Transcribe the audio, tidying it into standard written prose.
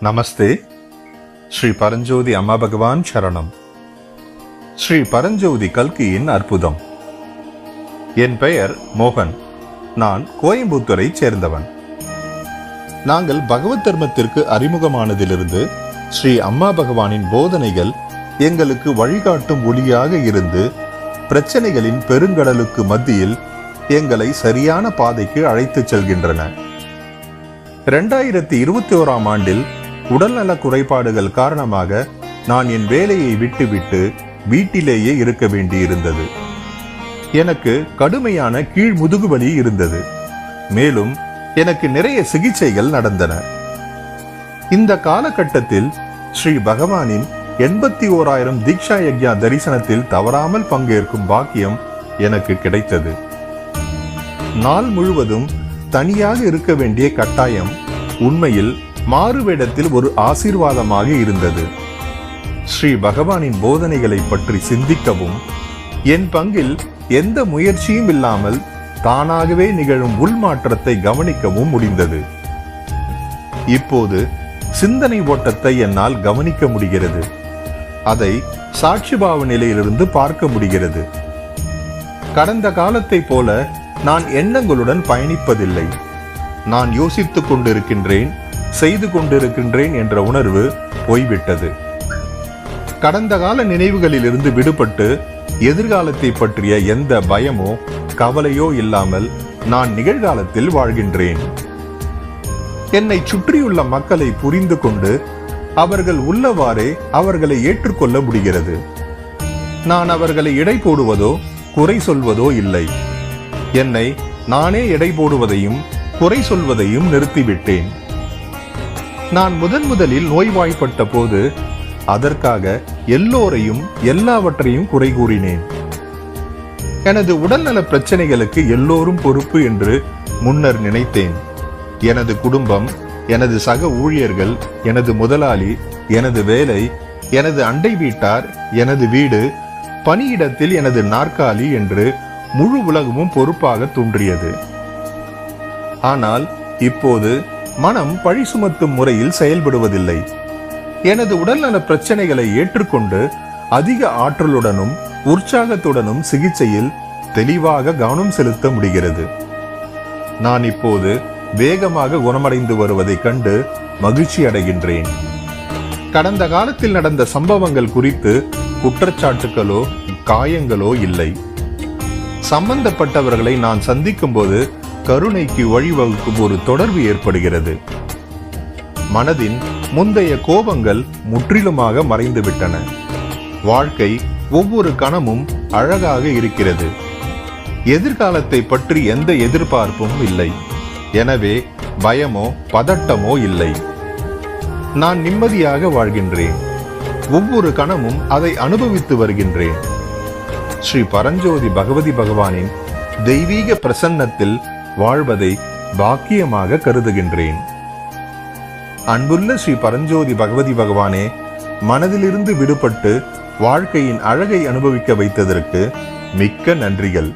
நமஸ்தே. ஸ்ரீ பரஞ்சோதி அம்மா பகவான் சரணம். ஸ்ரீ பரஞ்சோதி கல்கியின் அற்புதம். என் பெயர் மோகன். நான் கோயம்புத்தூரை சேர்ந்தவன். நாங்கள் பகவத் தர்மத்திற்கு அறிமுகமானதிலிருந்து ஸ்ரீ அம்மா பகவானின் போதனைகள் எங்களுக்கு வழிகாட்டும் ஒளியாக இருந்து பிரச்சனைகளின் பெருங்கடலுக்கு மத்தியில் எங்களை சரியான பாதைக்கு அழைத்துச் செல்கின்றன. 2021 ஆண்டில் உடல்நல குறைபாடுகள் காரணமாக நான் என் வேலையை விட்டுவிட்டு வீட்டிலேயே இருக்க வேண்டியிருந்தது. எனக்கு கடுமையான கீழ் முதுகு வலி இருந்தது. மேலும் எனக்கு நிறைய சிகிச்சைகள் நடந்தன. இந்த காலகட்டத்தில் ஸ்ரீ பகவானின் 81,000 தீக்ஷா யக்ஞா தரிசனத்தில் தவறாமல் பங்கேற்கும் பாக்கியம் எனக்கு கிடைத்தது. நாள் முழுவதும் தனியாக இருக்க வேண்டிய கட்டாயம் உண்மையில் மாறுவேடத்தில் ஒரு ஆசீர்வாதமாக இருந்தது. ஸ்ரீ பகவானின் போதனைகளை பற்றி சிந்திக்கவும் என் பங்கில் எந்த முயற்சியும் இல்லாமல் தானாகவே நிகழும் உள்மாற்றத்தை கவனிக்கவும் முடிந்தது. இப்போது சிந்தனை ஓட்டத்தை என்னால் கவனிக்க முடிகிறது. அதை சாட்சிபாவ நிலையிலிருந்து பார்க்க முடிகிறது. கடந்த காலத்தை போல நான் எண்ணங்களுடன் பயணிப்பதில்லை. நான் யோசித்துக் கொண்டிருக்கின்றேன், செய்து கொண்டிருக்கின்றேன் என்ற உணர்வு போய்விட்டது. கடந்த கால நினைவுகளிலிருந்து விடுபட்டு எதிர்காலத்தை பற்றிய எந்த பயமோ கவலையோ இல்லாமல் நான் நிகழ்காலத்தில் வாழ்கின்றேன். என்னை சுற்றியுள்ள மக்களை புரிந்து கொண்டு அவர்கள் உள்ளவாறே அவர்களை ஏற்றுக்கொள்ள முடிகிறது. நான் அவர்களை எடை போடுவதோ குறை சொல்வதோ இல்லை. என்னை நானே எடை போடுவதையும் குறை சொல்வதையும் நிறுத்திவிட்டேன். நான் முதலில் நோய்வாய்ப்பட்ட போது அதற்காக எல்லோரையும் எல்லாவற்றையும் குறை கூறினேன். எனது உடல்நல பிரச்சனைகளுக்கு எல்லோரும் பொறுப்பு என்று முன்னர் நினைத்தேன். எனது குடும்பம், எனது சக ஊழியர்கள், எனது முதலாளி, எனது வேலை, எனது அண்டை வீட்டார், எனது வீடு, பணியிடத்தில் எனது நாற்காலி என்று முழு உலகமும் பொறுப்பாக தோன்றியது. ஆனால் இப்போது மனம் பழி சுமத்தும் முறையில் செயல்படுவதில்லை. எனது உடல்நல பிரச்சனைகளை ஏற்றுக்கொண்டு அதிக ஆற்றலுடனும் உற்சாகத்துடனும் சிகிச்சையில் தெளிவாக கவனம் செலுத்த முடிகிறது. நான் இப்போது வேகமாக குணமடைந்து வருவதை கண்டு மகிழ்ச்சி அடைகின்றேன். கடந்த காலத்தில் நடந்த சம்பவங்கள் குறித்து குற்றச்சாட்டுகளோ காயங்களோ இல்லை. சம்பந்தப்பட்டவர்களை நான் சந்திக்கும் போது கருணைக்கு வழிவகுக்கும் ஒரு தொடர்பு ஏற்படுகிறது. மனதின் முந்தைய கோபங்கள் முற்றிலுமாக மறைந்துவிட்டன. வாழ்க்கை ஒவ்வொரு கணமும் அழகாக இருக்கிறது. எதிர்காலத்தை பற்றி எந்த எதிர்பார்ப்பும் இல்லை. எனவே பயமோ பதட்டமோ இல்லை. நான் நிம்மதியாக வாழ்கின்றேன். ஒவ்வொரு கணமும் அதை அனுபவித்து வருகின்றேன். ஸ்ரீ பரஞ்சோதி பகவதி பகவானின் தெய்வீக பிரசன்னத்தில் வாழ்வதை பாக்கியமாக கருதுகின்றேன். அன்புள்ள ஸ்ரீ பரஞ்சோதி பகவதி பகவானே, மனதிலிருந்து விடுபட்டு வாழ்க்கையின் அழகை அனுபவிக்க வைத்ததற்கு மிக்க நன்றிகள்.